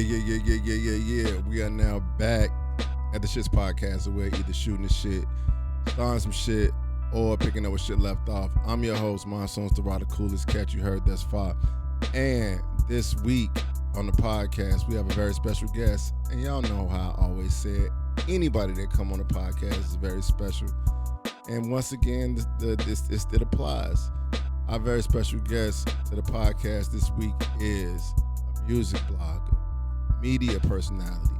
Yeah. We are now back at the Shits Podcast, where we're either shooting the shit, starting some shit, or picking up what shit left off. I'm your host, Monsoon's the coolest cat you heard thus far. And this week on the podcast, we have a very special guest. And y'all know how I always said, anybody that come on the podcast is very special. And once again, it applies. Our very special guest to the podcast this week is a music blogger, media personality,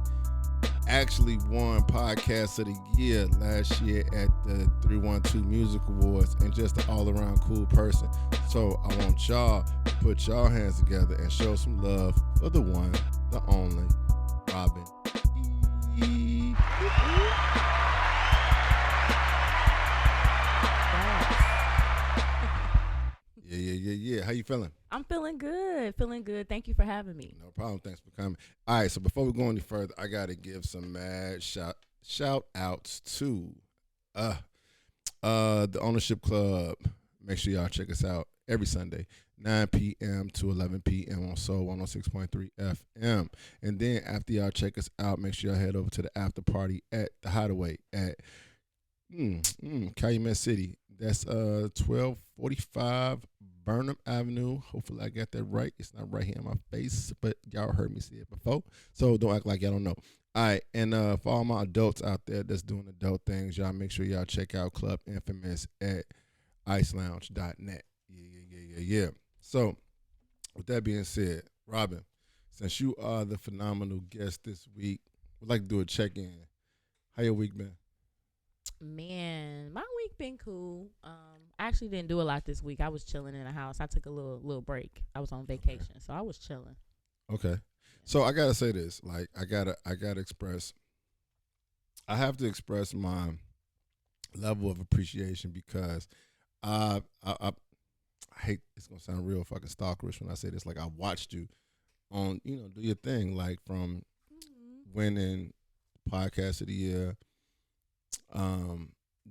actually won Podcast of the Year last year at the 312 Music Awards, and just an all-around cool person. So I want y'all to put y'all hands together and show some love for the one, the only, Robin E. Yeah. How you feeling? I'm feeling good. Thank you for having me. No problem. Thanks for coming. All right, so before we go any further, I got to give some mad shout outs to the Ownership Club. Make sure y'all check us out every Sunday, 9 p.m. to 11 p.m. on Soul 106.3 FM. And then after y'all check us out, make sure y'all head over to the after party at the Hideaway at Calumet City. That's 1245 Burnham Avenue. Hopefully I got that right. It's not right here in my face, but y'all heard me say it before, so don't act like y'all don't know. All right, and for all my adults out there that's doing adult things, y'all make sure y'all check out Club Infamous at icelounge.net. Yeah. So with that being said, Robin, since you are the phenomenal guest this week, we'd like to do a check-in. How your week been? Man, my week been cool. I actually didn't do a lot this week. I was chilling in the house. I took a little break. I was on vacation, so I was chilling. Okay. So I gotta say this. Like I gotta express. I have to express my level of appreciation because I hate, it's gonna sound real fucking stalkerish when I say this. Like, I watched you on, do your thing, like from winning Podcast of the Year.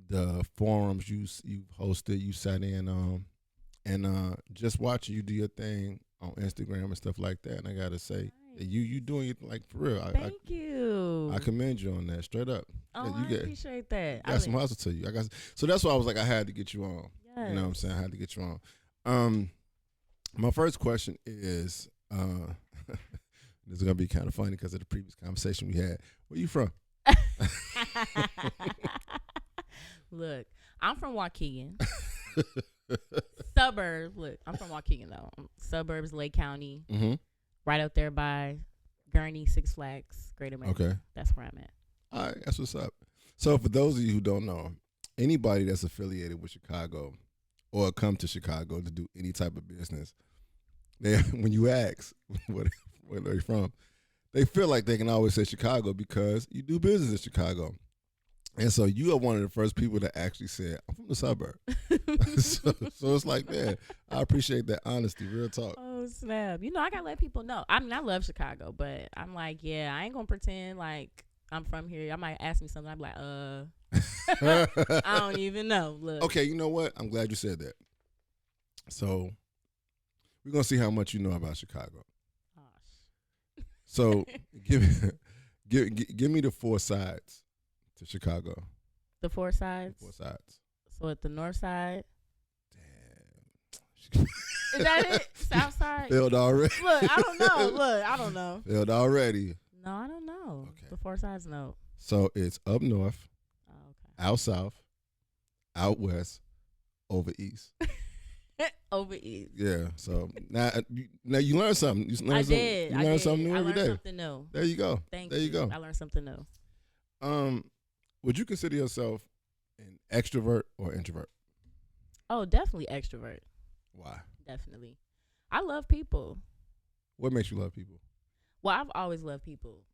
The forums you've hosted, you sat in on, and just watching you do your thing on Instagram and stuff like that. And I gotta say, you doing it like for real. Thank you. I commend you on that, straight up. Oh, I appreciate that. Got some hustle to you. So that's why I was like, I had to get you on. Yes. You know what I'm saying? I had to get you on. My first question is, this is gonna be kind of funny because of the previous conversation we had. Where you from? Look, I'm from Waukegan. Suburbs. Look, I'm from Waukegan though. Suburbs, Lake County, right out there by Gurney, Six Flags, Great America. Okay, that's where I'm at. All right, that's what's up. So for those of you who don't know, anybody that's affiliated with Chicago or come to Chicago to do any type of business, when you ask where they're from, they feel like they can always say Chicago because you do business in Chicago. And so you are one of the first people that actually said, I'm from the suburb. so it's like, man, I appreciate that honesty, real talk. Oh, snap. I got to let people know. I mean, I love Chicago, but I'm like, yeah, I ain't going to pretend like I'm from here. I might ask me something. I'm like, I don't even know. Look. Okay, you know what? I'm glad you said that. So we're going to see how much you know about Chicago. So give me the four sides to Chicago. The four sides? The four sides. So at the north side? Damn. Is that it? South side? Failed already. Look, I don't know. Failed already. No, I don't know. Okay. The four sides, no. So it's up north, out south, out west, over east. Over east. Yeah. So now you learn something. You learn something new every day. I learned something new. There you go. Thank you. There you go. I learned something new. Would you consider yourself an extrovert or introvert? Oh, definitely extrovert. Why? Definitely. I love people. What makes you love people? Well, I've always loved people.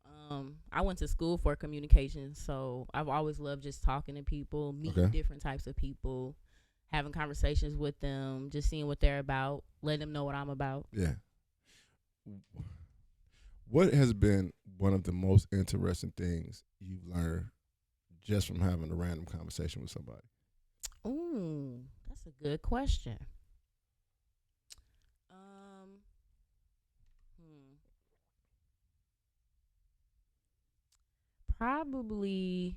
I went to school for communication, so I've always loved just talking to people, meeting different types of people, having conversations with them, just seeing what they're about, letting them know what I'm about. Yeah. What has been one of the most interesting things you've learned just from having a random conversation with somebody? Ooh, that's a good question. Probably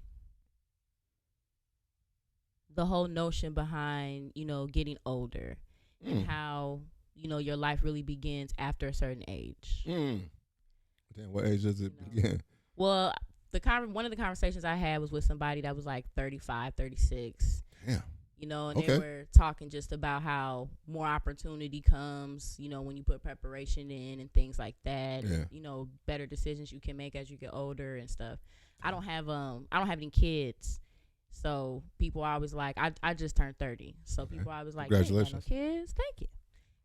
the whole notion behind, getting older and how, your life really begins after a certain age. Damn, what age does it begin? Well, one of the conversations I had was with somebody that was like 35, 36. Damn. And they were talking just about how more opportunity comes, when you put preparation in and things like that. Yeah. And, better decisions you can make as you get older and stuff. I don't have any kids. So people are always like, I just turned 30. So people are always like, congratulations. You ain't got no kids? Thank you.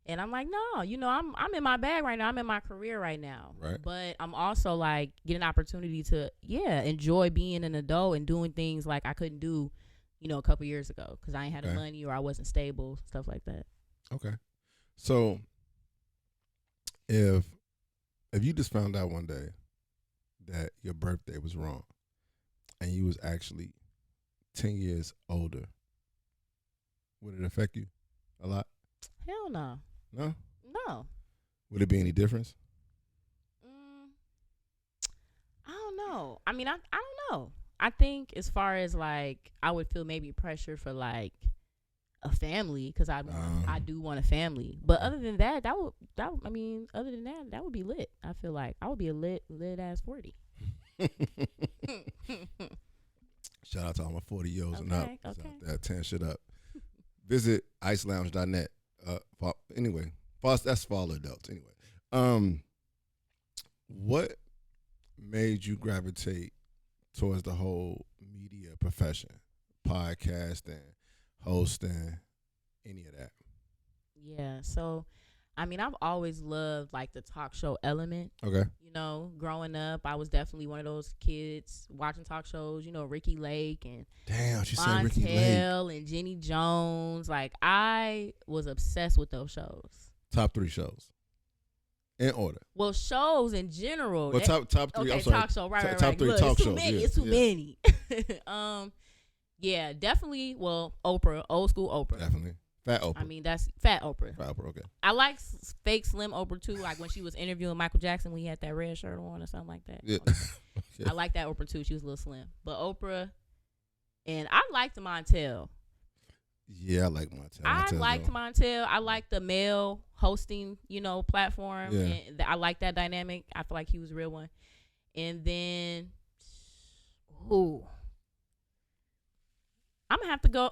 And I'm like, no, I'm in my bag right now. I'm in my career right now. Right. But I'm also like getting an opportunity to, enjoy being an adult and doing things like I couldn't do, a couple years ago because I ain't had the money or I wasn't stable, stuff like that. Okay. So if you just found out one day that your birthday was wrong and you was actually 10 years older, would it affect you a lot? Hell no. No? No. Would it be any difference? I don't know. I mean, I don't know. I think as far as like, I would feel maybe pressure for like a family because I do want a family. But other than that, that would be lit. I feel like I would be a lit ass 40. Shout out to all my 40-year-olds and up. Okay. Out there, tearing shit up. Visit icelounge.net. Anyway, that's for all adults. Anyway, what made you gravitate towards the whole media profession, podcasting, hosting, any of that? Yeah. So, I mean, I've always loved like the talk show element. Okay. Growing up, I was definitely one of those kids watching talk shows. Ricky Lake and damn, she said Ricky Lake and Jenny Jones. Like I was obsessed with those shows. Top 3 shows in order. Well, shows in general. Well, top 3. Okay, I'm sorry. talk show. Right. Top 3 talk shows. It's too many. Yeah, definitely. Well, Oprah, old school Oprah. Definitely. Fat Oprah. I mean, that's Fat Oprah. Fat Oprah, okay. I like fake Slim Oprah too, like when she was interviewing Michael Jackson when he had that red shirt on or something like that. Yeah. Okay. I like that Oprah too. She was a little slim. But Oprah, and I liked Montel. Yeah, I like Montel. I liked Montel. I like the male hosting, platform. Yeah. And I like that dynamic. I feel like he was a real one. And then, I'm going to have to go,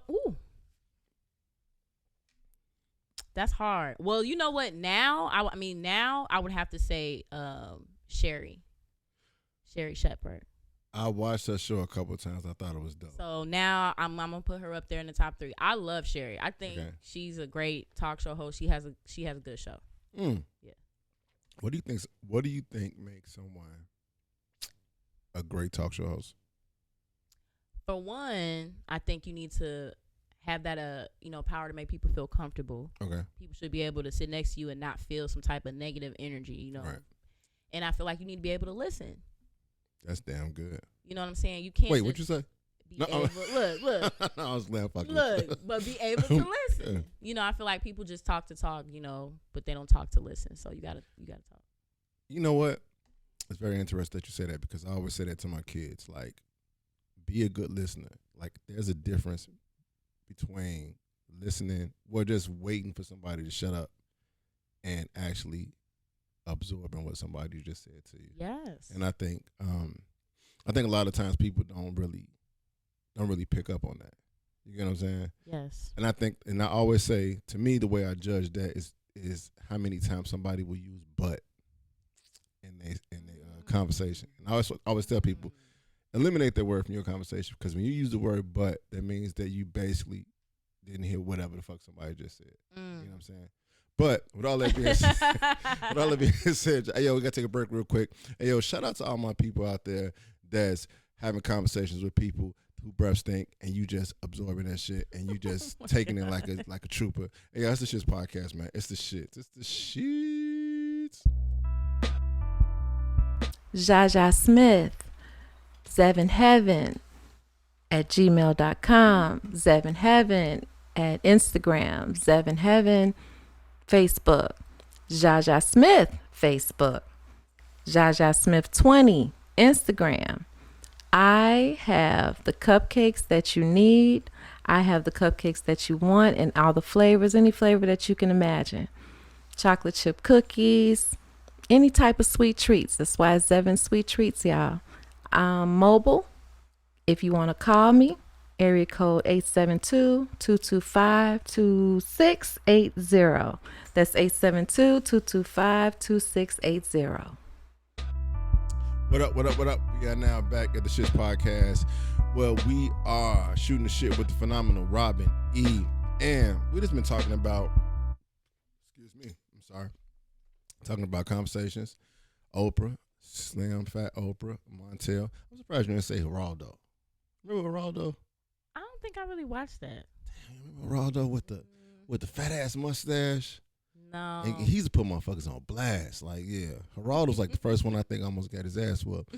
that's hard. Well, you know what? Now I would have to say Sherry Shepherd. I watched that show a couple of times. I thought it was dope. So now I'm gonna put her up there in the top 3. I love Sherry. I think she's a great talk show host. She has a good show. Yeah. What do you think makes someone a great talk show host? For one, I think you need to have that power to make people feel comfortable. Okay. People should be able to sit next to you and not feel some type of negative energy, Right. And I feel like you need to be able to listen. That's damn good. You know what I'm saying? You can't. Wait, what you say? Look. No, I was laughing. Look, but be able to listen. I feel like people just talk to talk, but they don't talk to listen. So you gotta talk. You know what? It's very interesting that you say that because I always say that to my kids. Like, be a good listener. Like, there's a difference between listening or just waiting for somebody to shut up and actually absorbing what somebody just said to you. Yes. And I think a lot of times people don't really pick up on that. You get what I'm saying? Yes. And I always say, to me, the way I judge that is how many times somebody will use but in their conversation. And I always tell people, eliminate that word from your conversation because when you use the word but, that means that you basically didn't hear whatever the fuck somebody just said. You know what I'm saying? But with all that being said, hey, yo, we got to take a break real quick. Hey, yo, shout out to all my people out there that's having conversations with people who breath stink and you just absorbing that shit and you just taking it like a trooper. Hey, yo, that's the Shits podcast, man. It's the shit. It's the shit. Jaja Smith, Seven Heaven at gmail.com, Seven Heaven at Instagram, Seven Heaven Facebook, Jaja Smith Facebook, Jaja Smith 20 Instagram, I have the cupcakes that you need. I have the cupcakes that you want and all the flavors, any flavor that you can imagine. Chocolate chip cookies, any type of sweet treats. That's why it's Seven Sweet Treats, y'all. Mobile, if you want to call me, area code 872-225-2680. That's 872-225-2680. What up, what up, what up? We are now back at the S.H.I.T.S podcast. Well, we are shooting the shit with the phenomenal Robin E. And we just been talking about, talking about conversations, Oprah, Slim Fat Oprah, Montel. I'm surprised you didn't say Geraldo. Remember Geraldo? I don't think I really watched that. Damn, remember Geraldo with the fat ass mustache? No. And he used to put motherfuckers on blast. Like, yeah. Geraldo's like the first one I think almost got his ass whooped.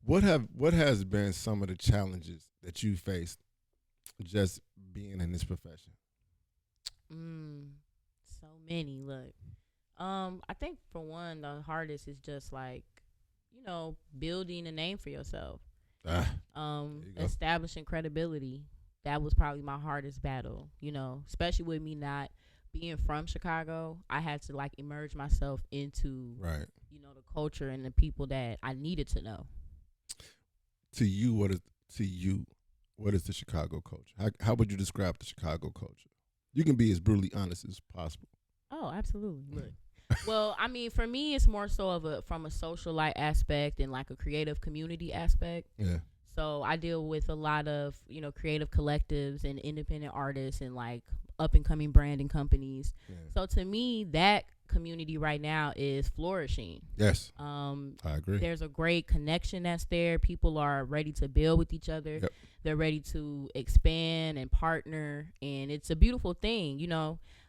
What has been some of the challenges that you faced just being in this profession? So many. Look, I think for one, the hardest is just like, building a name for yourself. Establishing credibility. That was probably my hardest battle. Especially with me not being from Chicago, I had to like immerse myself into the culture and the people that I needed to know. To you, what is the Chicago culture? How would you describe the Chicago culture? You can be as brutally honest as possible. Oh, absolutely. Look. Well, I mean, for me, it's more so from a social light aspect and like a creative community aspect. Yeah. So I deal with a lot of, creative collectives and independent artists and like up and coming branding companies. Yeah. So to me, that community right now is flourishing. Yes. I agree. There's a great connection that's there. People are ready to build with each other. Yep. They're ready to expand and partner, and it's a beautiful thing.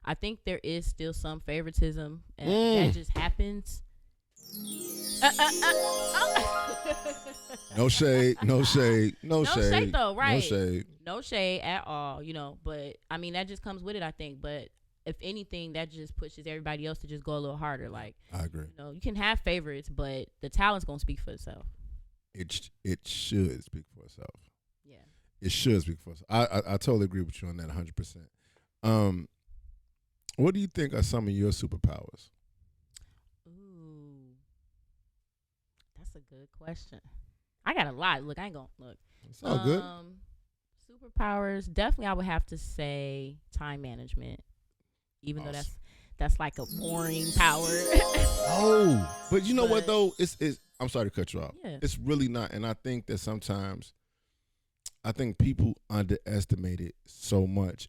I think there is still some favoritism and that just happens. No shade though, right? No shade at all, but I mean that just comes with it, I think. But if anything, that just pushes everybody else to just go a little harder. Like, I agree. You can have favorites, but the talent's gonna speak for itself. It should speak for itself. Yeah, it should speak for itself. I totally agree with you on that 100%. What do you think are some of your superpowers? Ooh, that's a good question. I got a lot. Look, I ain't gonna look. It's all good. Superpowers, definitely I would have to say time management. Even though that's like a boring power. Oh, but you know what though? It's I'm sorry to cut you off. Yeah. It's really not, and I think that sometimes people underestimate it so much,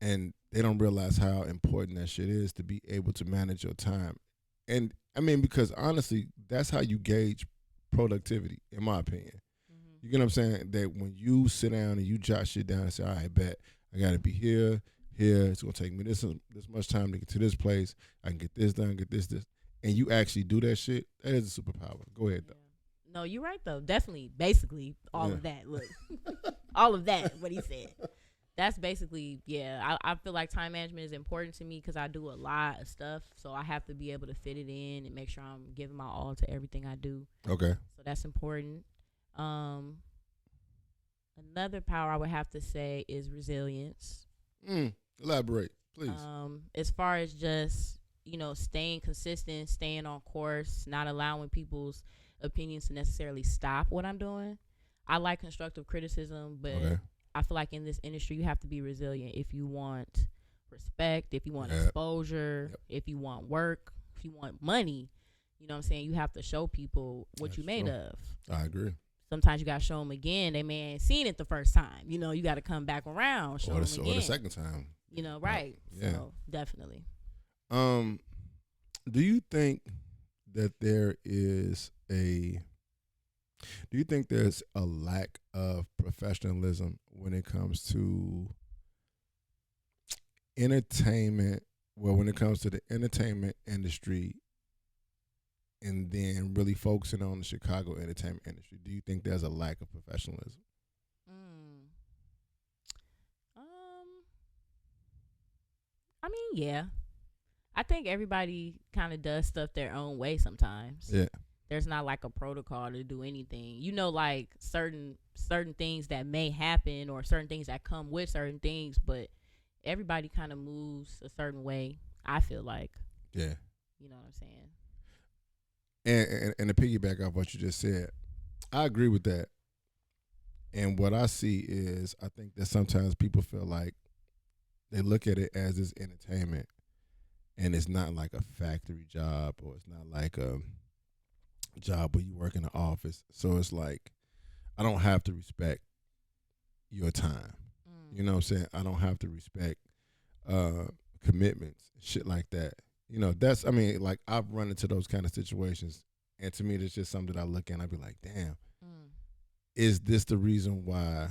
and they don't realize how important that shit is to be able to manage your time. And I mean, because honestly, that's how you gauge productivity, in my opinion. Mm-hmm. You get what I'm saying? That when you sit down and you jot shit down and say, all right, bet I gotta be here. It's gonna take me this much time to get to this place. I can get this done, get this, and you actually do that shit. That is a superpower. Go ahead, though. No, you're right though. Definitely, basically, all of that. Look, all of that. What he said. That's basically, I feel like time management is important to me because I do a lot of stuff, so I have to be able to fit it in and make sure I'm giving my all to everything I do. Okay. So that's important. Another power I would have to say is resilience. Elaborate, please. As far as just, staying consistent, staying on course, not allowing people's opinions to necessarily stop what I'm doing. I like constructive criticism, but I feel like in this industry, you have to be resilient if you want respect, if you want exposure, if you want work, if you want money. You know what I'm saying? You have to show people what you made of. I agree. Sometimes you got to show them again. They may ain't seen it the first time. You got to come back around, show them again. Or the second time. Right. Yeah. So, definitely. Do you think that there's a lack of professionalism when it comes to entertainment? Well, when it comes to the entertainment industry and then really focusing on the Chicago entertainment industry, do you think there's a lack of professionalism? I mean, yeah. I think everybody kind of does stuff their own way sometimes. Yeah. there's not like a protocol to do anything. You know, like certain things that may happen or certain things that come with certain things, but everybody kind of moves a certain way, I feel like. Yeah. You know what I'm saying? And to piggyback off what you just said, I agree with that. And what I see is, I think that sometimes people feel like they look at it as this entertainment, and it's not like a factory job, or it's not like a job where you work in an office. So it's like, I don't have to respect your time. You know what I'm saying? I don't have to respect commitments, shit like that. You know, that's, I mean, like, I've run into those kind of situations, and to me, that's just something that I look at and I be like, damn, is this the reason why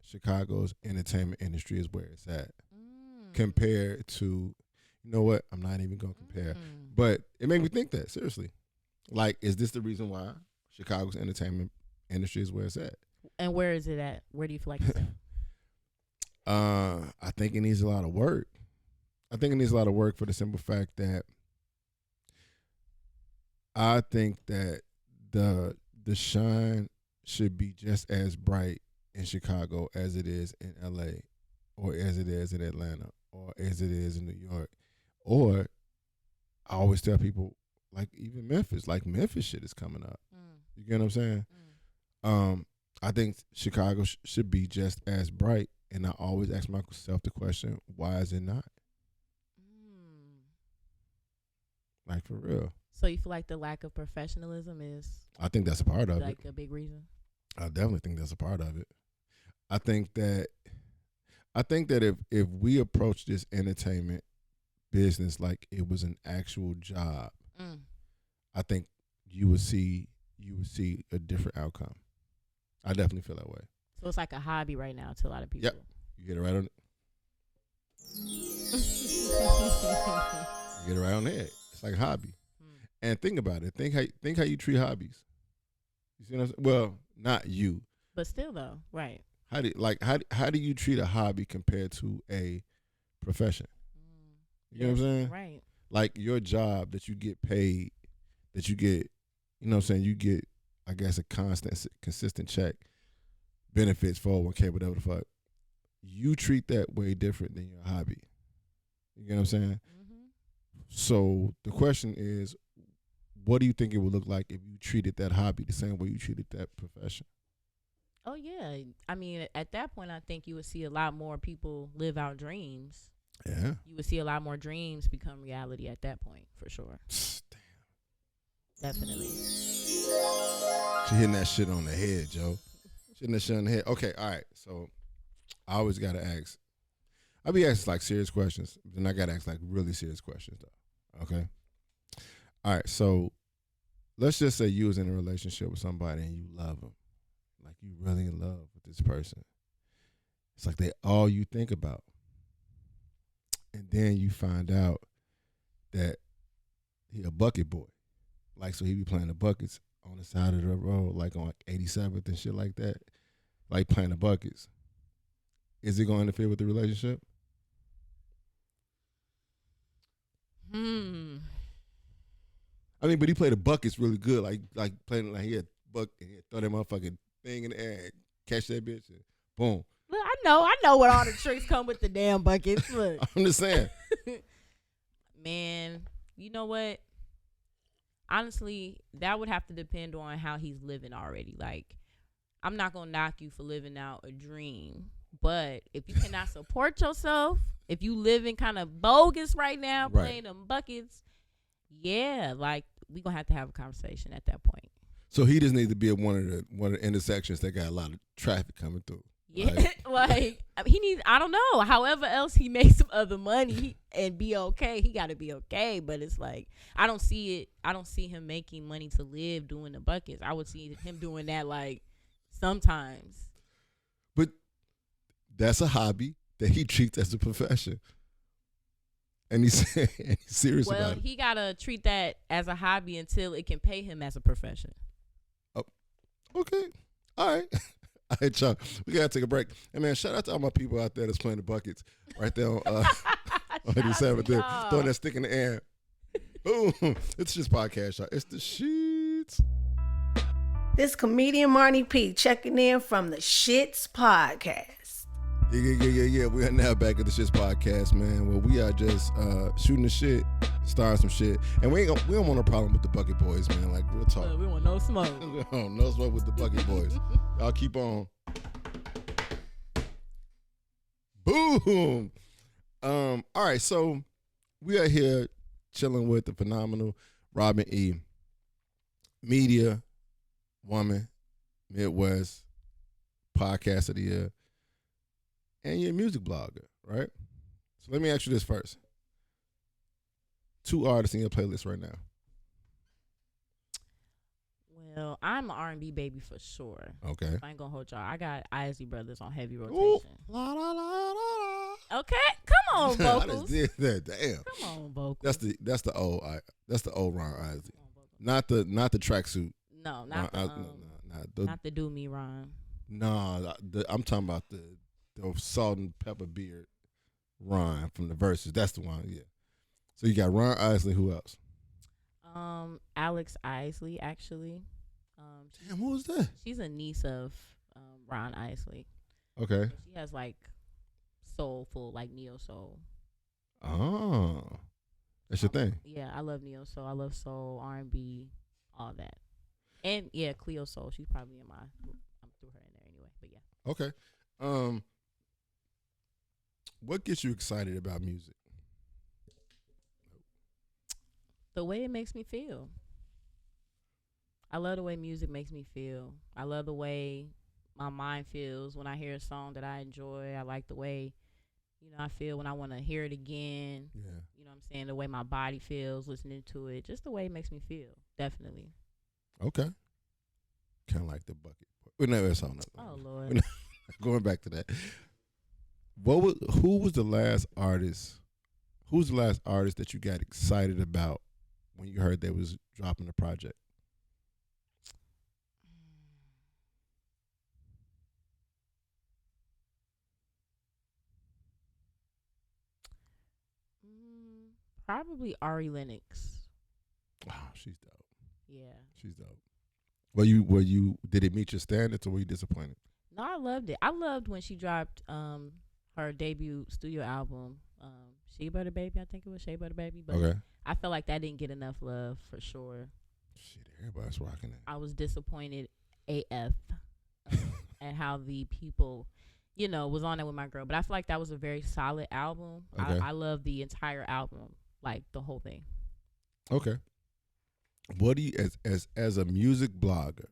Chicago's entertainment industry is where it's at compared to, you know what, I'm not even going to compare, but it made me think that, seriously. Like, is this the reason why Chicago's entertainment industry is where it's at? And where is it at? Where do you feel like it's at? I think it needs a lot of work. I think it needs a lot of work for the simple fact that I think that the shine should be just as bright in Chicago as it is in LA, or as it is in Atlanta, or as it is in New York. Or I always tell people, like, even Memphis, like, Memphis shit is coming up. You get what I'm saying? I think Chicago should be just as bright, and I always ask myself the question, why is it not? Like, for real. So you feel like the lack of professionalism is, I think that's a part of it. Like a big reason? I definitely think that's a part of it. I think that if we approach this entertainment business like it was an actual job, I think you would see a different outcome. I definitely feel that way. So it's like a hobby right now to a lot of people. Yep. You get it right on it. You get it right on the head. It's like a hobby. And think about it. Think how you treat hobbies. You see what I'm saying? Well, not you. But still though, right. How do you treat a hobby compared to a profession? You know what I'm saying? Right. Like, your job that you get paid, that you get, you know what I'm saying, you get, I guess, a consistent check, benefits, 401k, whatever the fuck. You treat that way different than your hobby. You get what I'm saying? So the question is, what do you think it would look like if you treated that hobby the same way you treated that profession? Oh, yeah. I mean, at that point, I think you would see a lot more people live out dreams. Yeah. You would see a lot more dreams become reality at that point, for sure. Damn. Definitely. She hitting that shit on the head, Joe. She hitting that shit on the head. Okay, all right. So I always got to ask. I be asking, like, serious questions. Then I got to ask, like, really serious questions, though. Okay? All right, so let's just say you was in a relationship with somebody and you love them. Like, you really in love with this person. It's like they all you think about. And then you find out that he a bucket boy. Like, so he be playing the buckets on the side of the road, like on 87th and shit like that. Like, playing the buckets. Is it going to interfere with the relationship? I mean, but he played the buckets really good. Like playing, like, he had buck and he throw that motherfucking thing in the air and catch that bitch and boom. Look, I know what all the tricks come with the damn buckets. Look. I'm just saying. Man, you know what? Honestly, that would have to depend on how he's living already. Like, I'm not going to knock you for living out a dream. But if you cannot support yourself, if you living kind of bogus right now, playing them buckets, yeah, like, we going to have a conversation at that point. So he just needs to be at one of the intersections that got a lot of traffic coming through. Yeah, like, he needs, I don't know, however else he makes some other money and be okay, he got to be okay. But it's like, I don't see him making money to live doing the buckets. I would see him doing that, like, sometimes. But that's a hobby that he treats as a profession. And he's serious about it. Well, he got to treat that as a hobby until it can pay him as a profession. Oh, okay. All right. All right, y'all. We got to take a break. And, man, shout out to all my people out there that's playing the buckets right there on 87th. Throwing that stick in the air. Boom. It's just podcast, y'all. It's the shit. shits. This comedian Marnie P checking in from the S.H.I.T.S podcast. Yeah. We are now back at the S.H.I.T.S podcast, man. Where we are just shooting the shit, starting some shit, and we don't want a problem with the Bucket Boys, man. Like real talk. We want no smoke. No smoke with the Bucket Boys. Y'all keep on. Boom. All right, so we are here chilling with the phenomenal Robin E. Media woman, Midwest podcast of the year, and you're a music blogger, right? So let me ask you this first. 2 artists in your playlist right now. Well, I'm an R&B baby for sure. Okay. I ain't gonna hold y'all. I got Isley Brothers on heavy rotation. Ooh. La, la, la, la, la. Okay, come on, I vocals. just did that. Damn. Come on, vocals. That's the old Ron Isley. Not the tracksuit. No, not the do me Ron. No, I'm talking about the salt and pepper beard Ron from the Verses. That's the one. Yeah. So you got Ron Isley. Who else? Alex Isley, actually. Damn, who was that? She's a niece of Ron Isley. Okay. She has like soulful, like neo soul. Oh, that's your thing. Yeah, I love neo soul. I love soul, R&B, all that. And yeah, Cleo Soul. She's probably in I'm through her in there anyway. But yeah. Okay. What gets you excited about music? The way it makes me feel. I love the way music makes me feel. I love the way my mind feels when I hear a song that I enjoy. I like the way, I feel when I want to hear it again. Yeah. You know what I'm saying? The way my body feels listening to it. Just the way it makes me feel. Definitely. Okay. Kind of like the Bucket. We never saw nothing. Oh, Lord. Going back to that. Who was the last artist? Who's the last artist that you got excited about when you heard they was dropping the project? Probably Ari Lennox. Oh, she's dope. Yeah. She's dope. Were you did it meet your standards or were you disappointed? No, I loved it. I loved when she dropped her debut studio album, Shea Butter Baby. I think it was Shea Butter Baby. But okay. I felt like that didn't get enough love for sure. Shit, everybody's rocking it. I was disappointed AF at how the people, was on there with my girl. But I feel like that was a very solid album. Okay. I love the entire album, like the whole thing. Okay. What do you, as a music blogger,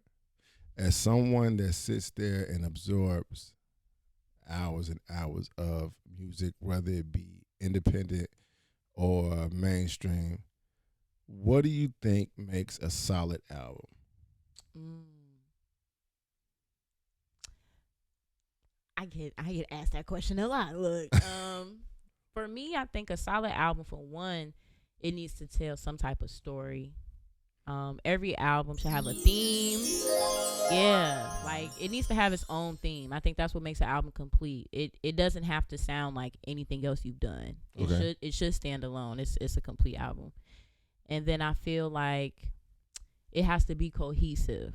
as someone that sits there and absorbs hours and hours of music, whether it be independent or mainstream, what do you think makes a solid album? I get asked that question a lot. Look, for me, I think a solid album, for one, it needs to tell some type of story. Every album should have a theme. Yeah, like it needs to have its own theme. I think that's what makes an album complete. It doesn't have to sound like anything else you've done. It should stand alone. It's a complete album. And then I feel like it has to be cohesive.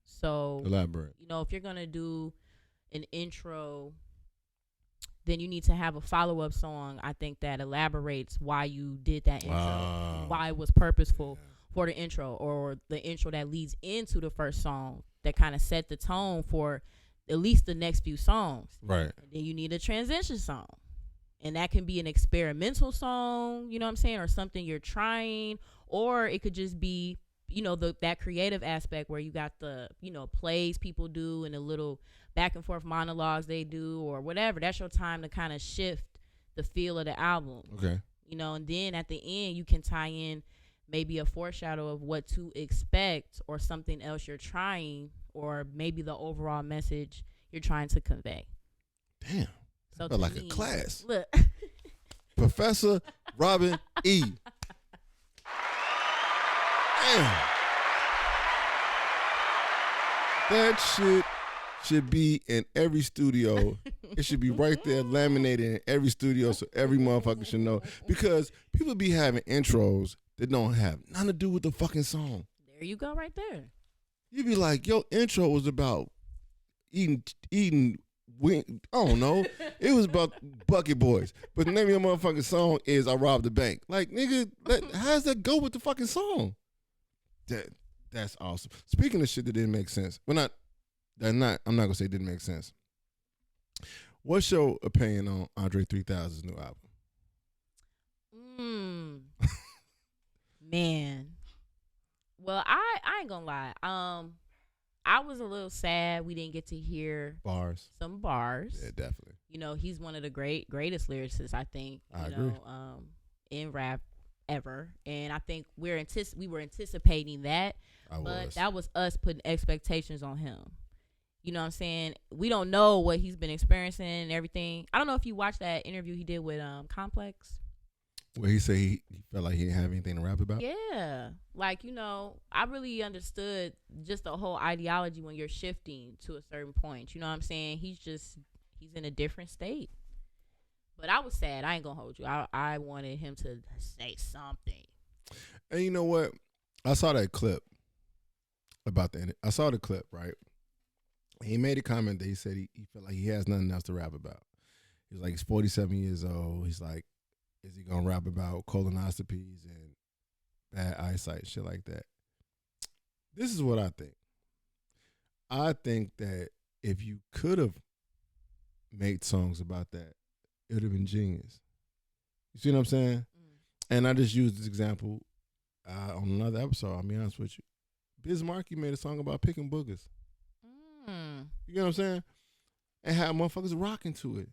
So Elaborate. If you're gonna do an intro, then you need to have a follow-up song, I think, that elaborates why you did that intro, why it was purposeful for the intro, or the intro that leads into the first song that kind of set the tone for at least the next few songs. Right. And then you need a transition song. And that can be an experimental song, you know what I'm saying, or something you're trying, or it could just be, that creative aspect where you got the, plays people do and the little back and forth monologues they do or whatever. That's your time to kind of shift the feel of the album. Okay. And then at the end you can tie in maybe a foreshadow of what to expect or something else you're trying, or maybe the overall message you're trying to convey. Damn. So like me, a class. Look. Professor Robin E. Damn. That shit should be in every studio. It should be right there laminated in every studio so every motherfucker should know. Because people be having intros that don't have nothing to do with the fucking song. There There you go, right there. You be like, your intro was about eating. I don't know. It was about Bucket Boys, but the name of your motherfucking song is "I Robbed the Bank." Like, nigga, how does that go with the fucking song? That's awesome. Speaking of shit that didn't make sense, I'm not gonna say it didn't make sense. What's your opinion on Andre 3000's new album? Man. Well, I ain't gonna lie. I was a little sad we didn't get to hear some bars. Yeah, definitely. You know, he's one of the greatest lyricists, I think. I agree. In rap ever, and I think we were anticipating that, but that was us putting expectations on him. You know what I'm saying? We don't know what he's been experiencing and everything. I don't know if you watched that interview he did with Complex. Where he said he felt like he didn't have anything to rap about? Yeah. Like, you know, I really understood just the whole ideology when you're shifting to a certain point. You know what I'm saying? He's in a different state. But I was sad. I ain't going to hold you. I wanted him to say something. And you know what? I saw that clip about I saw the clip, right? He made a comment that he said he felt like he has nothing else to rap about. He's like, he's 47 years old. He's like, is he going to rap about colonoscopies and bad eyesight, shit like that? This is what I think. I think that if you could have made songs about that, it would have been genius. You see what I'm saying? And I just used this example on another episode, I'll be honest with you. Biz Markie made a song about picking boogers. You know what I'm saying? And had motherfuckers rocking to it.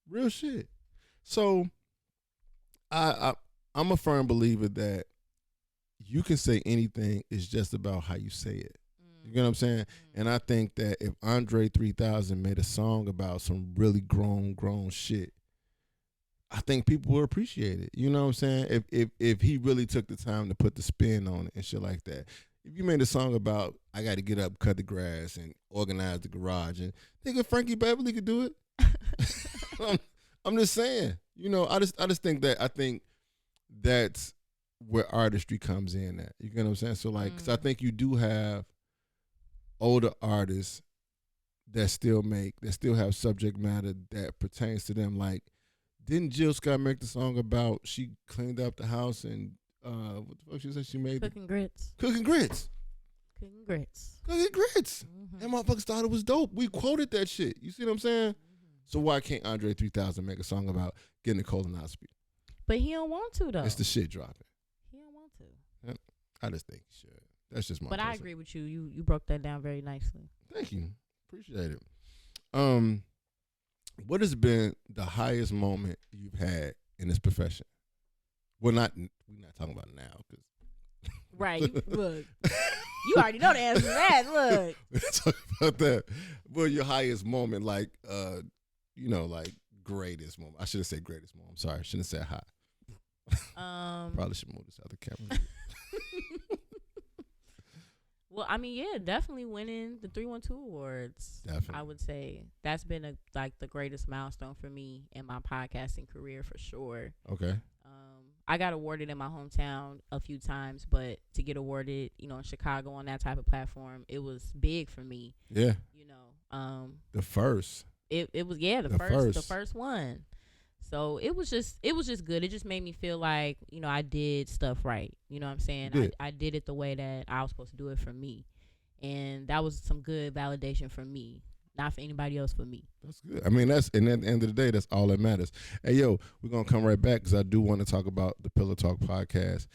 Real shit. So I'm a firm believer that you can say anything. It's just about how you say it. You know what I'm saying? And I think that if Andre 3000 made a song about some really grown shit, I think people will appreciate it. You know what I'm saying? If he really took the time to put the spin on it and shit like that. If you made a song about I got to get up, cut the grass, and organize the garage, and think Frankie Beverly could do it. I'm just saying. You know, I just think that that's where artistry comes in at. You get what I'm saying? So like, 'cause I think you do have older artists that still have subject matter that pertains to them. Like, didn't Jill Scott make the song about she cleaned up the house and what the fuck she said she made? Cooking grits. And motherfuckers thought it was dope. We quoted that shit. You see what I'm saying? So why can't Andre 3000 make a song about getting a colonoscopy? But he don't want to, though. It's the shit dropping. He don't want to. I just think he should. That's just my But I agree with you. You broke that down very nicely. Thank you. Appreciate it. What has been the highest moment you've had in this profession? We're not talking about now. Right. Look. You already know the answer to that. Look. We're not talking about that. Well, your highest moment, like, like greatest moment. I should have said greatest moment. I'm sorry. I shouldn't have said high. Probably should move this other camera. Well, I mean, yeah, definitely winning the 312 awards. Definitely. I would say that's been the greatest milestone for me in my podcasting career for sure. Okay. I got awarded in my hometown a few times, but to get awarded, in Chicago on that type of platform, it was big for me. Yeah. The first. It was the first one. So it was just good. It just made me feel like, I did stuff right. You know what I'm saying? I did it the way that I was supposed to do it for me. And that was some good validation for me. Not for anybody else, for me. That's good. I mean, and at the end of the day, that's all that matters. Hey, yo, we're going to come right back because I do want to talk about the Pillow Talk podcast.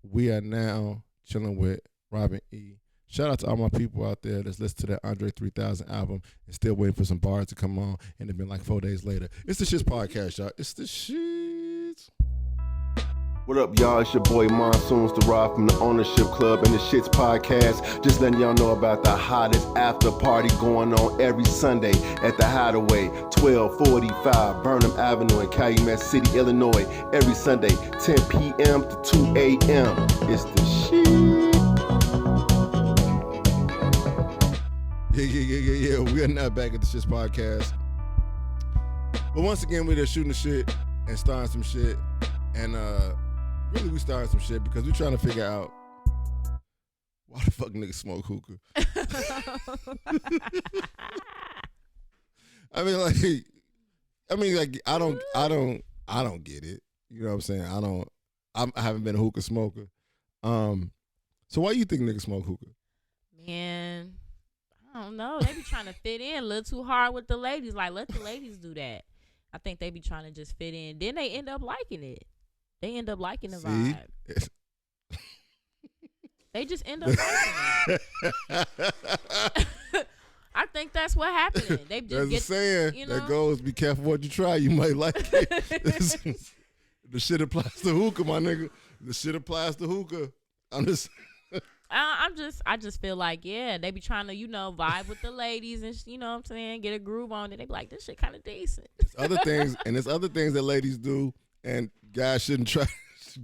We are now chilling with Robin E. Shout out to all my people out there that's listening to that Andre 3000 album and still waiting for some bars to come on, and it's been like 4 days later. It's the S.H.I.T.S podcast, y'all. It's the shit. What up, y'all? It's your boy Monsoons the Rock from the Ownership Club and the S.H.I.T.S podcast. Just letting y'all know about the hottest after party going on every Sunday at the Hideaway, 1245 Burnham Avenue in Calumet City, Illinois. Every Sunday, 10 p.m. to 2 a.m. It's the shit. Yeah. We are not back at the S.H.I.T.S podcast. But once again, we're just shooting the shit and starting some shit. And really we started some shit because we're trying to figure out fuck niggas smoke hookah? I mean, like, I don't get it. You know what I'm saying? I haven't been a hookah smoker. So why you think niggas smoke hookah? Man, I don't know. They be trying to fit in a little too hard with the ladies. Like, let the ladies do that. I think they be trying to just fit in. Then they end up liking it. They end up liking the vibe. They just end up liking it. I think that's what happened. They just There's a saying that goes, be careful what you try. You might like it. The shit applies to hookah, my nigga. The shit applies to hookah. I just feel like, yeah, they be trying to, vibe with the ladies and, you know what I'm saying, get a groove on it. They be like, this shit kind of decent. There's other things that ladies do, and guys shouldn't try.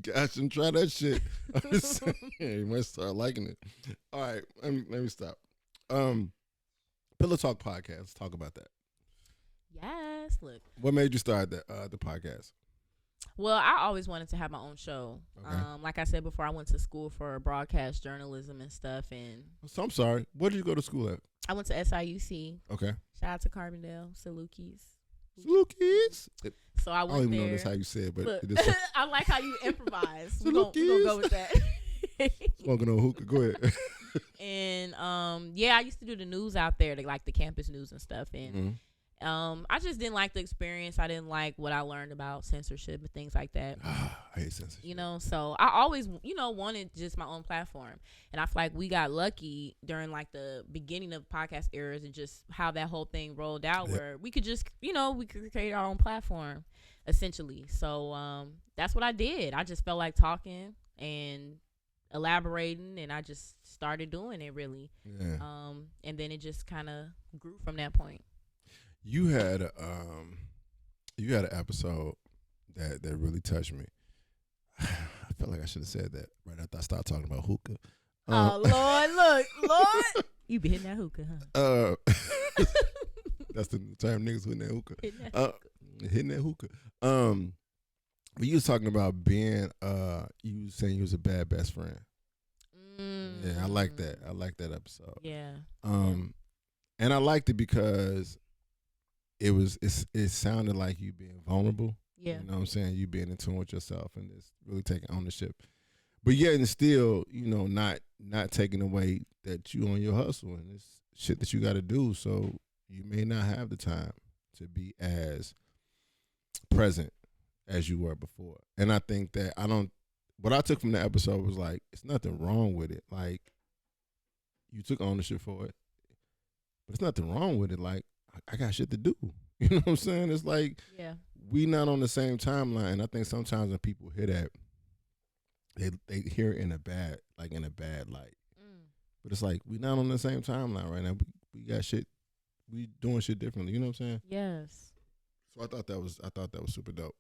Guys shouldn't try that shit. I'm just saying, you might start liking it. All right, let me stop. Pillow Talk podcast. Let's talk about that. Yes, look. What made you start the podcast? Well, I always wanted to have my own show. Okay. Like I said before, I went to school for broadcast journalism and stuff. And so I'm sorry. Where did you go to school at? I went to S.H.I.T.T.S. Okay. Shout out to Carbondale, Salukis. Salukis. So I went there. I don't even know that's how you say it, but look, it is. I like how you improvise. We're gonna go with that. Smoking on hookah. Go ahead. And I used to do the news out there, like the campus news and stuff. And I just didn't like the experience. I didn't like what I learned about censorship and things like that. I hate censorship. So I always, wanted just my own platform. And I feel like we got lucky during like the beginning of podcast eras and just how that whole thing rolled out where we could just, we could create our own platform essentially. So that's what I did. I just felt like talking and elaborating, and I just started doing it really. Yeah. And then it just kind of grew from that point. You had an episode that really touched me. I felt like I should have said that right after I started talking about hookah. Lord, Lord, you be hitting that hookah, huh? That's the term, niggas hitting that hookah. Hitting that hookah. But you was talking about being, you was saying you was a bad best friend. Yeah, I like that. I like that episode. Yeah. And I liked it because it sounded like you being vulnerable. Yeah. You know what I'm saying? You being in tune with yourself and just really taking ownership. But yet and still, not taking away that you on your hustle and it's shit that you got to do. So you may not have the time to be as present as you were before. And I think that what I took from the episode was like, it's nothing wrong with it. Like, you took ownership for it, but it's nothing wrong with it. Like, I got shit to do. You know what I'm saying? It's like, we not on the same timeline. I think sometimes when people hear that, they hear it in a bad light. But it's like, we not on the same timeline right now. We got shit. We doing shit differently. You know what I'm saying? Yes. So I thought that was super dope.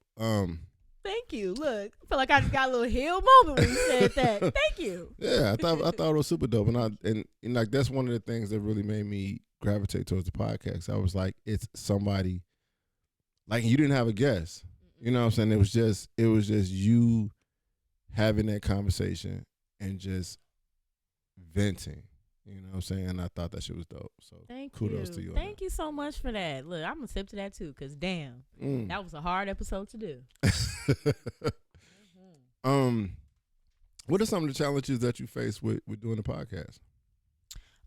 Thank you. Look, I feel like I just got a little healed moment when you said that. Thank you. Yeah, I thought it was super dope, and like that's one of the things that really made me gravitate towards the podcast. I was like, it's somebody, like, you didn't have a guest. You know what I'm saying? It was just you having that conversation and just venting. You know what I'm saying? And I thought that shit was dope. So kudos to you. Thank you so much for that. Look, I'm going to sip to that too, because damn, that was a hard episode to do. What are some of the challenges that you face with doing the podcast?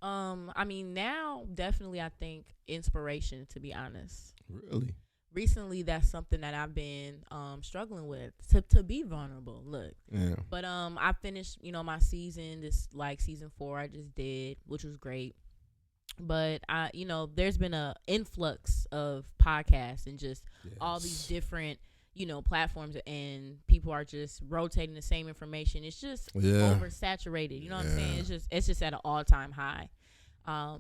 I mean, now definitely I think inspiration, to be honest. Really? Recently, that's something that I've been struggling with, to be vulnerable. Look. Yeah. But I finished, my season, season 4 I just did, which was great. But there's been a influx of podcasts and just all these different, platforms, and people are just rotating the same information. It's just oversaturated. You know what I'm saying? It's just at an all-time high.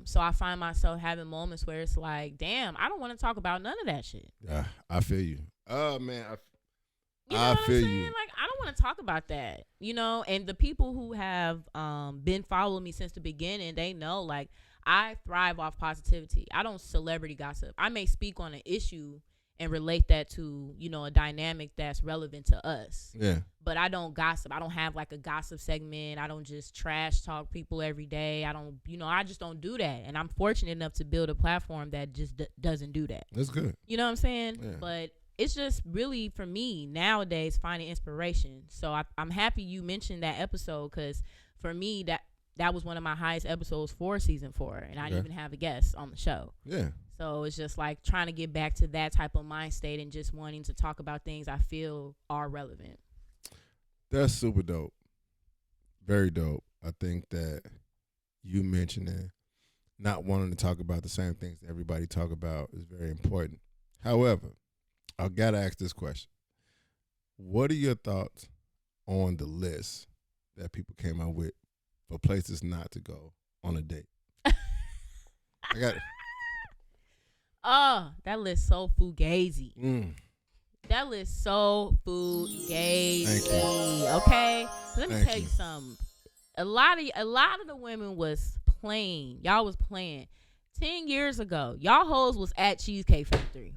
So I find myself having moments where it's like, damn, I don't want to talk about none of that shit. Yeah, I feel you. Oh man, I feel you. Like, I don't want to talk about that, and the people who have been following me since the beginning, they know, like, I thrive off positivity. I don't celebrity gossip. I may speak on an issue and relate that to, you know, a dynamic that's relevant to us. Yeah. But I don't gossip. I don't have like a gossip segment. I don't just trash talk people every day. I don't, you know, I just don't do that. And I'm fortunate enough to build a platform that just doesn't do that. That's good. You know what I'm saying? Yeah. But it's just really, for me nowadays, finding inspiration. So I'm happy you mentioned that episode, because for me, that was one of my highest episodes for season 4, and I didn't even have a guest on the show. Yeah. So it's just like trying to get back to that type of mind state and just wanting to talk about things I feel are relevant. That's super dope. Very dope. I think that you mentioning not wanting to talk about the same things that everybody talk about is very important. However, I got to ask this question. What are your thoughts on the list that people came out with for places not to go on a date? I got it. Oh, that list so fugazi. That list so fugazi. Thank you. Okay, let me Thank tell you you. something. A lot of the women was playing. Y'all was playing. 10 years ago, y'all hoes was at Cheesecake Factory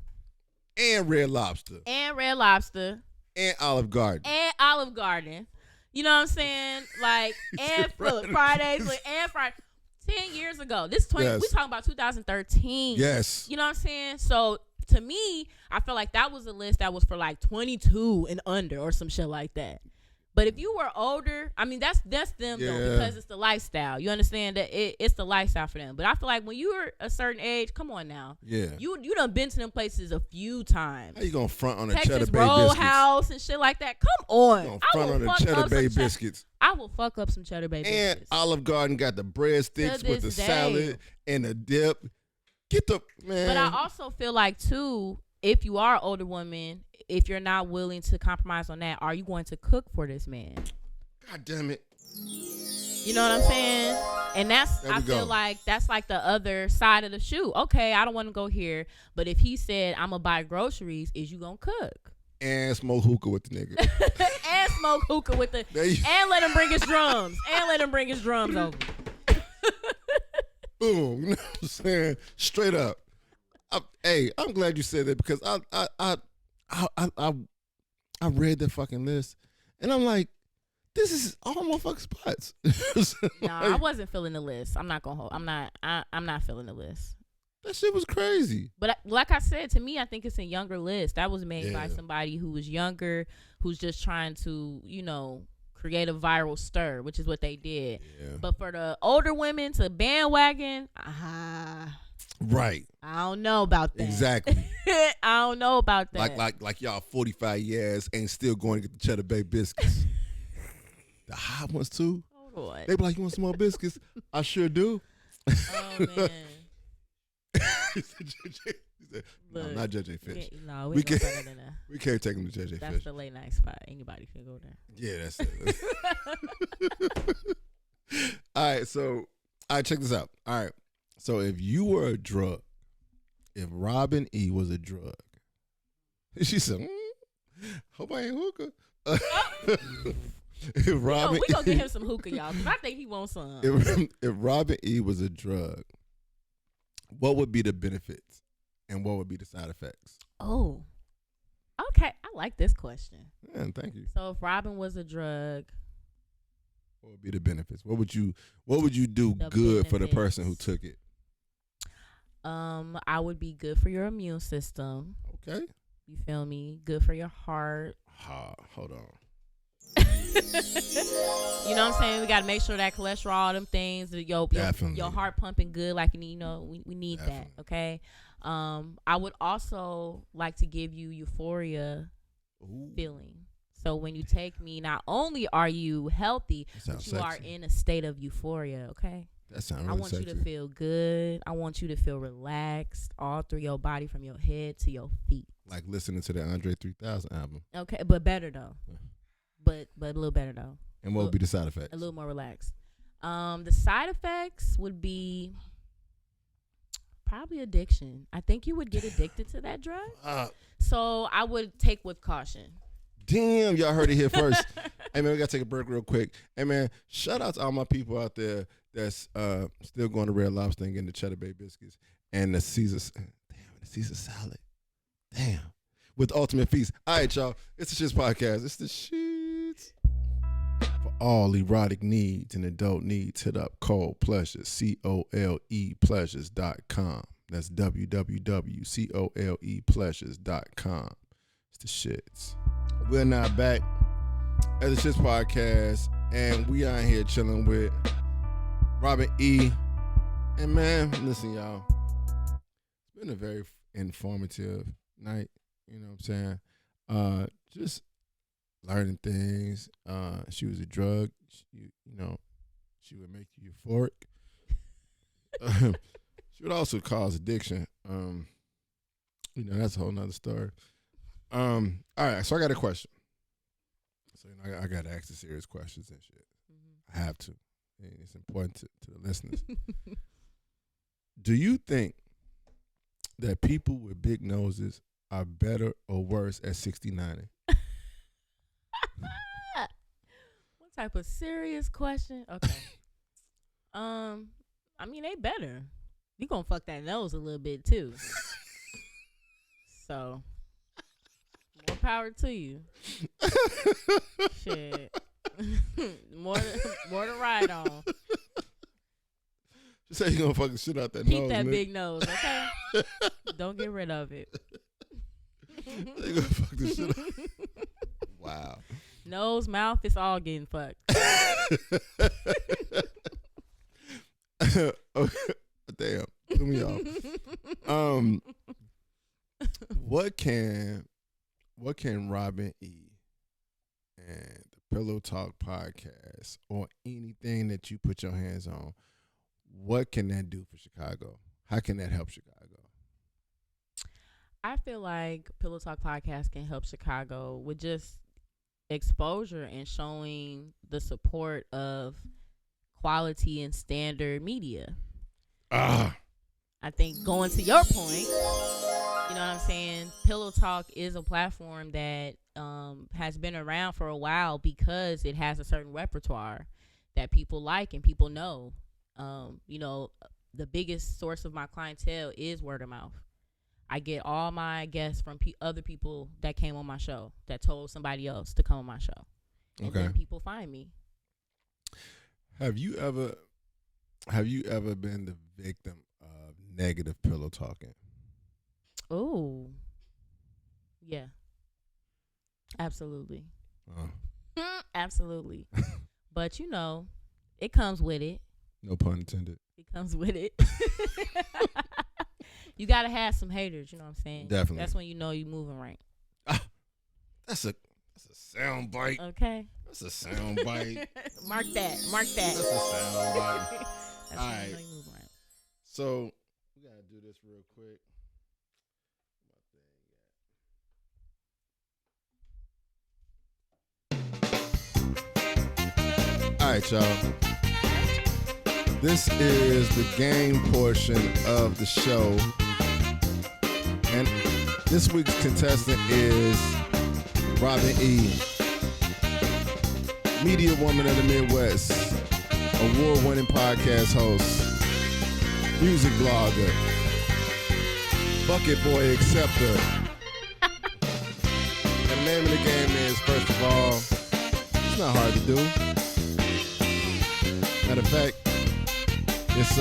And Red Lobster. and Red Lobster And Olive Garden. and Olive Garden. You know what I'm saying? Like, and Fridays and Friday. 10 years ago. This 20. Yes. We talking about 2013. Yes. You know what I'm saying? So to me, I feel like that was a list that was for like 22 and under or some shit like that. But if you were older, I mean, that's them though, because it's the lifestyle. You understand that it's the lifestyle for them. But I feel like when you were a certain age, come on now. Yeah. You done been to them places a few times. How you gonna front on the Texas Cheddar Bay biscuits? Roadhouse and shit like that. Come on. You gonna I front will on the fuck Cheddar up Bay some biscuits. I will fuck up some Cheddar Bay And biscuits. Olive Garden got the breadsticks To with the this day. salad and the dip. Get the man. But I also feel like too, if you are an older woman, if you're not willing to compromise on that, are you going to cook for this man? God damn it. You know what I'm saying? And I feel like that's like the other side of the shoe. Okay, I don't want to go here, but if he said I'm gonna buy groceries, is you gonna cook? And smoke hookah with the nigga. And smoke hookah with the and let him bring his drums. And let him bring his drums over. Boom. You know what I'm saying? Straight up. I'm glad you said that, because I read that fucking list and I'm like, this is all motherfucking spots. No, I wasn't feeling the list. I'm not gonna hold. I'm not feeling the list. That shit was crazy. But like I said, to me, I think it's a younger list. That was made by somebody who was younger, who's just trying to, you know, create a viral stir, which is what they did. Yeah. But for the older women to bandwagon, Right. I don't know about that. Exactly. I don't know about that. Like y'all 45 years ain't still going to get the Cheddar Bay biscuits. The hot ones too. Hold on. They be like, you want some more biscuits? I sure do. Oh man. He said, no, Look, not JJ Fish. No, We we can't- can't. Better than that. We can't take him to JJ That's Fish. the late night spot. Anybody can go there. Yeah, that's it. All right, so check this out. All right, so if you were a drug, if Robin E was a drug, she said, "Hope I ain't hookah." If Robin, we gonna get him some hookah, y'all, because I think he wants some. If Robin E was a drug, what would be the benefits and what would be the side effects? Oh, okay. I like this question. Yeah, thank you. So if Robin was a drug, What would be the benefits? What would you do The good for the person who benefits. took it? I would be good for your immune system. Okay. You feel me? Good for your heart. Hold on. You know what I'm saying? We got to make sure that cholesterol, all them things, your heart pumping good, like you know, we need Definitely. that. Okay. I would also like to give you euphoria Ooh, feeling. So when you take me, not only are you healthy, that but sounds you are sexy. in a state of euphoria. Okay. That sounds I really want sexy. you to feel good. I want you to feel relaxed all through your body, from your head to your feet. Like listening to the Andre 3000 album. Okay, but better though. But a little better though. And what would be the side effects? A little more relaxed. The side effects would be probably addiction. I think you would get addicted to that drug. So I would take with caution. Damn, y'all heard it here first. Hey man, we gotta take a break real quick. Hey man, shout out to all my people out there that's still going to Red Lobster and getting the Cheddar Bay biscuits and the Caesar salad. Damn. With Ultimate Feast. All right, y'all. It's the Shits Podcast. It's the shit. For all erotic needs and adult needs, hit up Cole Pleasures, COLE Pleasures.com. That's www.colepleasures.com. It's the shits. We're now back at the Shits Podcast, and we out here chilling with Robin E. And man, listen, y'all. It's been a very informative night. You know what I'm saying? Just learning things. She was a drug. She would make you euphoric. She would also cause addiction. That's a whole nother story. All right, so I got a question. So I got to ask the serious questions and shit. Mm-hmm. I have to. It's important to the listeners. Do you think that people with big noses are better or worse at 69ing? What type of serious question? Okay. I mean, they better. You gonna fuck that nose a little bit too. So, more power to you. Shit. more to ride on. Just say you gonna fuck the shit out that Keep nose. Keep that man. big nose, okay? Don't get rid of it. You gonna fuck the shit out. Wow. Nose, mouth, it's all getting fucked. Okay. Damn. Put me off. What can Robin E. and the Pillow Talk podcast or anything that you put your hands on, what can that do for Chicago? How can that help Chicago? I feel like Pillow Talk podcast can help Chicago with just exposure and showing the support of quality and standard media. I think going to your point, you know what I'm saying? Pillow Talk is a platform that has been around for a while because it has a certain repertoire that people like and people know. The biggest source of my clientele is word of mouth. I get all my guests from other people that came on my show that told somebody else to come on my show. And then people find me. Have you ever been the victim of negative pillow talking? Oh, yeah. Absolutely. Absolutely. But, it comes with it. No pun intended. It comes with it. You got to have some haters, you know what I'm saying? Definitely. That's when you know you're moving right. That's a sound bite. Okay. That's a sound bite. Mark that. That's a sound bite. That's all when right. you know you're moving right. So we got to do this real quick. All right, y'all. This is the game portion of the show. And this week's contestant is Robin E., media woman of the Midwest, award-winning podcast host, music blogger, bucket boy acceptor. And the name of the game is, first of all, it's not hard to do. Matter of fact, it's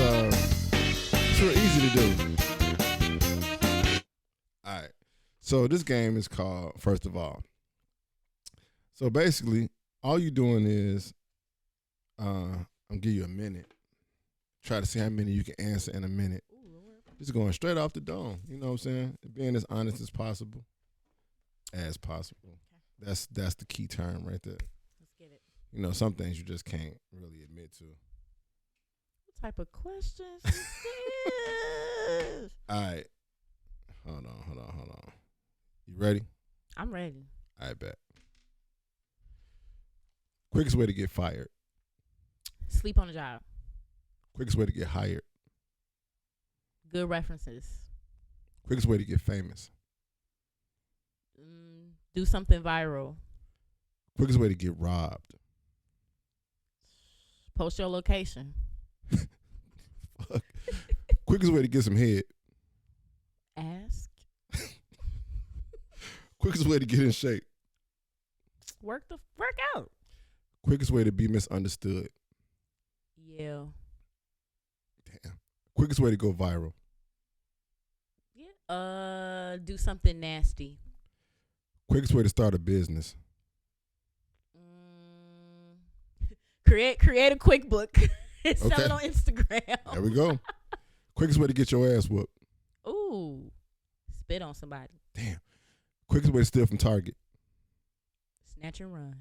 real easy to do. All right. So this game is called First of All. So basically, all you're doing is I'm gonna give you a minute. Try to see how many you can answer in a minute. Just going straight off the dome. You know what I'm saying? Being as honest as possible. As possible. Okay. That's the key term right there. Let's get it. Some things you just can't really admit to. What type of questions is this? All right. Hold on. You ready? I'm ready. I bet. Quickest way to get fired. Sleep on the job. Quickest way to get hired. Good references. Quickest way to get famous. Do something viral. Quickest way to get robbed. Post your location. Fuck. Quickest way to get some head. Ask. Quickest way to get in shape. Work out. Quickest way to be misunderstood. Yeah. Damn. Quickest way to go viral. Yeah. Do something nasty. Quickest way to start a business. Create a QuickBook and sell it on Instagram. There we go. Quickest way to get your ass whooped. Ooh. Spit on somebody. Damn. Quickest way to steal from Target. Snatch and run.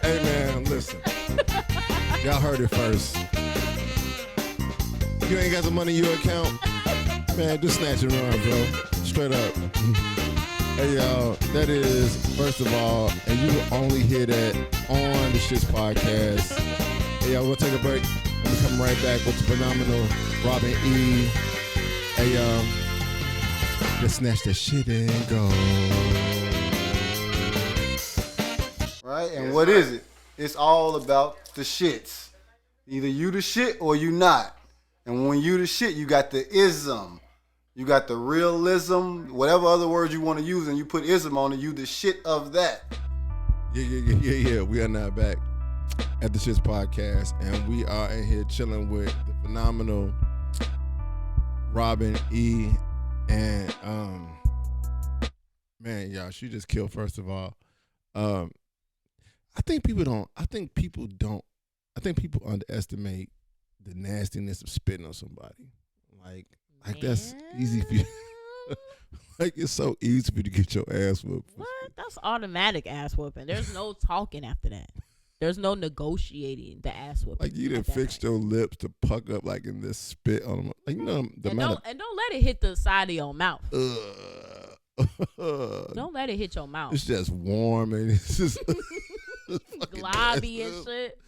Hey man, listen. Y'all heard it first. You ain't got the money in your account, man, just snatch and run, bro. Straight up. Hey y'all, that is, first of all, and you will only hear that on the S.H.I.T.S podcast. Hey y'all, we'll take a break. We'll be coming right back with the phenomenal Robin E. Hey y'all, just snatch that shit and go. Right? And what is it? It's all about the shits. Either you the shit or you not. And when you the shit, you got the ism. You got the realism, whatever other words you want to use, and you put ism on it, you the shit of that. Yeah. We are now back at the S.H.I.T.S podcast, and we are in here chilling with the phenomenal Robin E. And man, y'all, she just killed. First of all, I think people underestimate the nastiness of spitting on somebody. Like that's easy for you. Like it's so easy for you to get your ass whooped. What? That's automatic ass whooping. There's no talking after that. There's no negotiating the ass whooping. Like you done fixed your lips to puck up like in this spit on them. Like you know the amount and don't let it hit the side of your mouth. Don't let it hit your mouth. It's just warm and it's just globby and shit.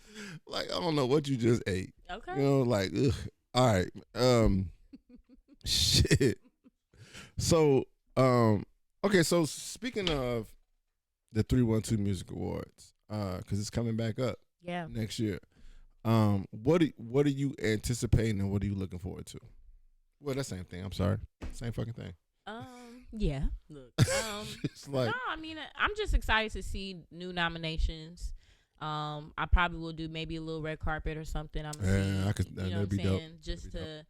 Like I don't know what you just ate. Okay. You know, like ugh. All right. Shit. So, okay. So speaking of the 312 Music Awards, because it's coming back up, next year. What are you anticipating and what are you looking forward to? Well, that's the same thing. I'm sorry, same fucking thing. Yeah. Look. It's like, no, I mean, I'm just excited to see new nominations. I probably will do maybe a little red carpet or something. That'd be dope. Just to,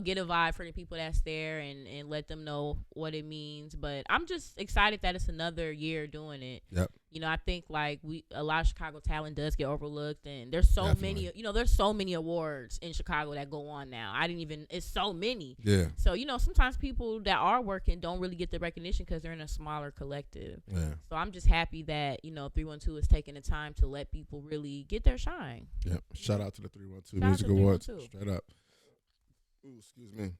get a vibe for the people that's there and let them know what it means. But I'm just excited that it's another year doing it. Yep. I think like a lot of Chicago talent does get overlooked, and there's so many, there's so many awards in Chicago that go on now. It's so many. Yeah. So, sometimes people that are working don't really get the recognition because they're in a smaller collective. Yeah. So I'm just happy that, 312 is taking the time to let people really get their shine. Yep. Shout out to the 312 Music Awards. Straight up. Ooh, excuse me.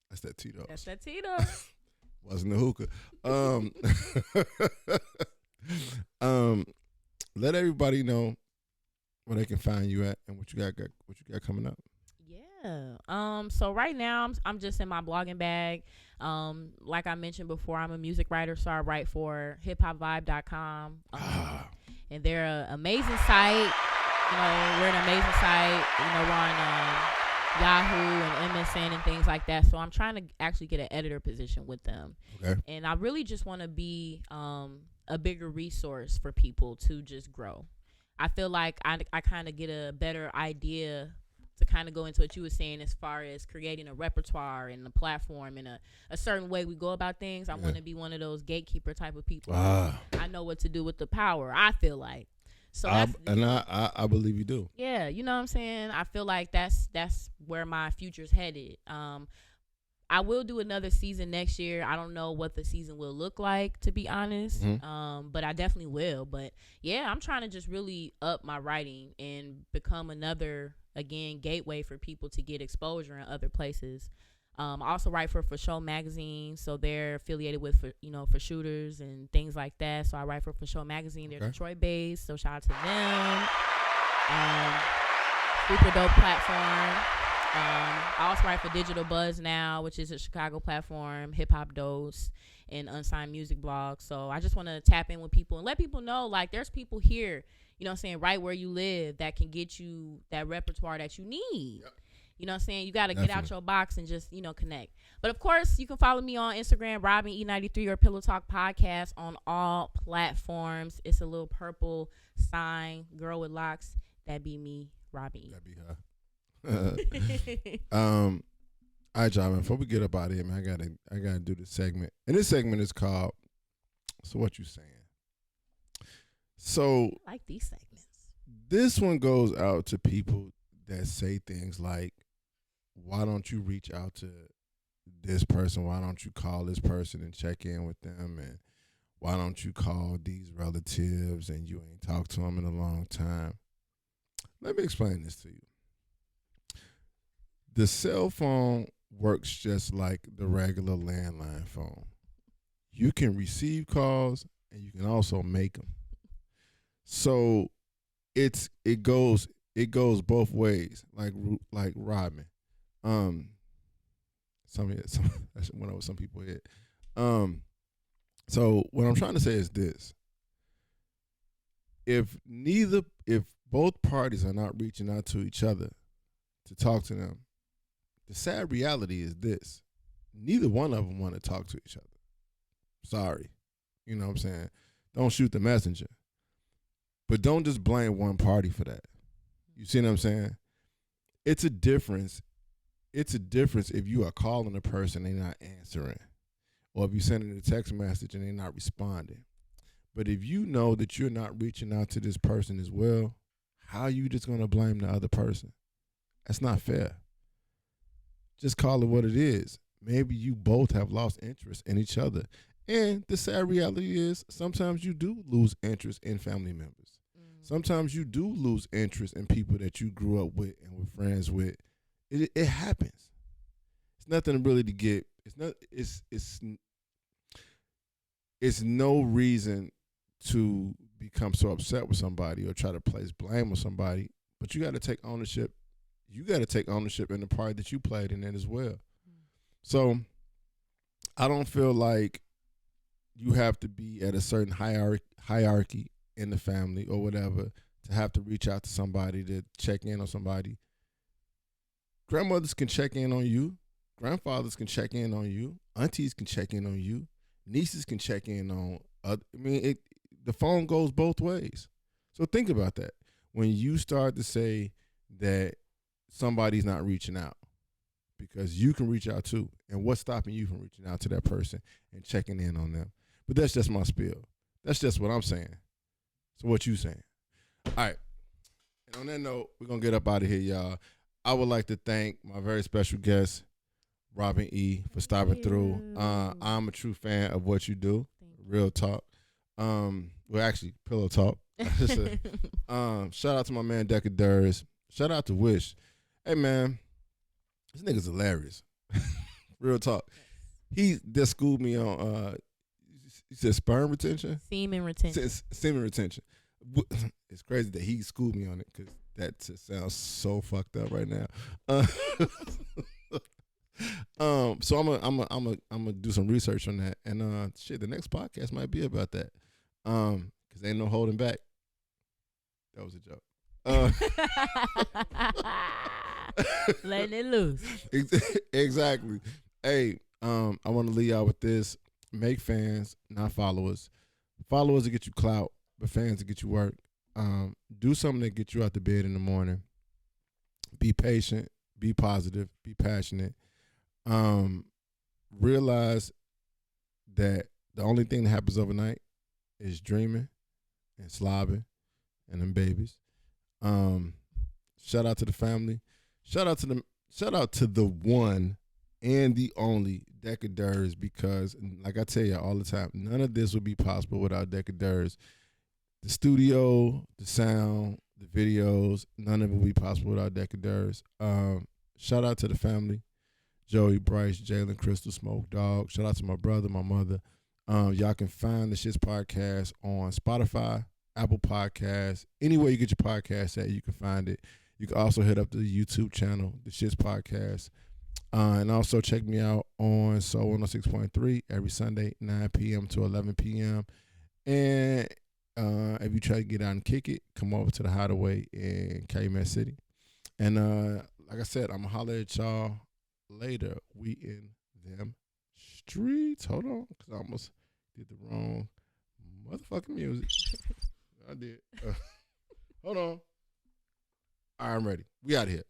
That's that Tito. That's that Tito. Wasn't a hookah. Let everybody know where they can find you at and what you got coming up. Yeah. So right now I'm just in my blogging bag. Like I mentioned before, I'm a music writer, so I write for hiphopvibe.com. And they're an amazing site. We're an amazing site. We're on Yahoo and MSN and things like that. So I'm trying to actually get an editor position with them. Okay. And I really just want to be a bigger resource for people to just grow. I feel like I kind of get a better idea to kind of go into what you were saying as far as creating a repertoire and a platform and a certain way we go about things. I want to be one of those gatekeeper type of people. I know what to do with the power, I feel like. So I believe you do. Yeah, you know what I'm saying? I feel like that's where my future's headed. I will do another season next year. I don't know what the season will look like, to be honest. Mm-hmm. But I definitely will. But yeah, I'm trying to just really up my writing and become another, again, gateway for people to get exposure in other places. I also write for Show magazine, so they're affiliated with for shooters and things like that. So I write for Show magazine. They're Detroit based, so shout out to them. Super dope platform. I also write for Digital Buzz now, which is a Chicago platform, Hip Hop Dose, and Unsigned Music Blog. So I just want to tap in with people and let people know, like, there's people here, you know what I'm saying, right where you live that can get you that repertoire that you need. Yep. You know what I'm saying? You got to get out your box and just, connect. But, of course, you can follow me on Instagram, Robin E93 or Pillow Talk Podcast on all platforms. It's a little purple sign, girl with locks. That be me, Robin E. That be her. All right, y'all, man. Before we get up out of here, man, I gotta do this segment. And this segment is called So What You Saying? So I like these segments. This one goes out to people that say things like, why don't you reach out to this person? Why don't you call this person and check in with them? And why don't you call these relatives and you ain't talked to them in a long time? Let me explain this to you. The cell phone works just like the regular landline phone. You can receive calls and you can also make them. So it goes both ways, like Rodman. Some people hit. So what I'm trying to say is this: if both parties are not reaching out to each other to talk to them, the sad reality is this: neither one of them want to talk to each other. Sorry, you know what I'm saying? Don't shoot the messenger, but don't just blame one party for that. You see what I'm saying? It's a difference. It's a difference if you are calling a person and they're not answering, or if you're sending a text message and they're not responding. But if you know that you're not reaching out to this person as well, how are you just going to blame the other person? That's not fair. Just call it what it is. Maybe you both have lost interest in each other. And the sad reality is sometimes you do lose interest in family members. Sometimes you do lose interest in people that you grew up with and were friends with. It happens. It's nothing really to get. It's no reason to become so upset with somebody or try to place blame on somebody. But you got to take ownership. You got to take ownership in the part that you played in it as well. So I don't feel like you have to be at a certain hierarchy in the family or whatever to have to reach out to somebody to check in on somebody. Grandmothers can check in on you. Grandfathers can check in on you. Aunties can check in on you. Nieces can check in on the phone goes both ways. So think about that. When you start to say that somebody's not reaching out, because you can reach out too. And what's stopping you from reaching out to that person and checking in on them? But that's just my spiel. That's just what I'm saying. So what you saying? All right. And on that note, we're going to get up out of here, y'all. I would like to thank my very special guest, Robin E., for stopping through. I'm a true fan of what you do. Real talk. Well, actually, pillow talk. Shout out to my man, Decadurs. Shout out to Wish. Hey, man, this nigga's hilarious. Real talk. He just schooled me on, he said sperm retention? Semen retention. Semen retention. It's crazy that he schooled me on it because that just sounds so fucked up right now. So I'm gonna do some research on that, and the next podcast might be about that. Cause ain't no holding back. That was a joke. Letting it loose. Exactly. Hey, I want to leave y'all with this: make fans, not followers. Followers to get you clout, but fans to get you work. Do something that get you out the bed in the morning. Be patient, be positive, be passionate. Realize that the only thing that happens overnight is dreaming and slobbing and them babies. Shout out to the family. Shout out to the one and the only Decadurs, because like I tell you all the time, none of this would be possible without Decadurs. The studio, the sound, the videos, none of it would be possible without Decadurs. Shout out to the family. Joey, Bryce, Jalen, Crystal, Smoke Dog. Shout out to my brother, my mother. Y'all can find the S.H.I.T.S podcast on Spotify, Apple Podcasts, anywhere you get your podcast at, you can find it. You can also hit up the YouTube channel, The Shits Podcast. And also check me out on Soul 106.3 every Sunday, 9 p.m. to 11 p.m. And if you try to get out and kick it, come over to the Hideaway in Calumet City. And like I said, I'm going to holler at y'all later. We in them streets. Hold on, because I almost did the wrong motherfucking music. I did. Hold on. All right, I'm ready. We out of here.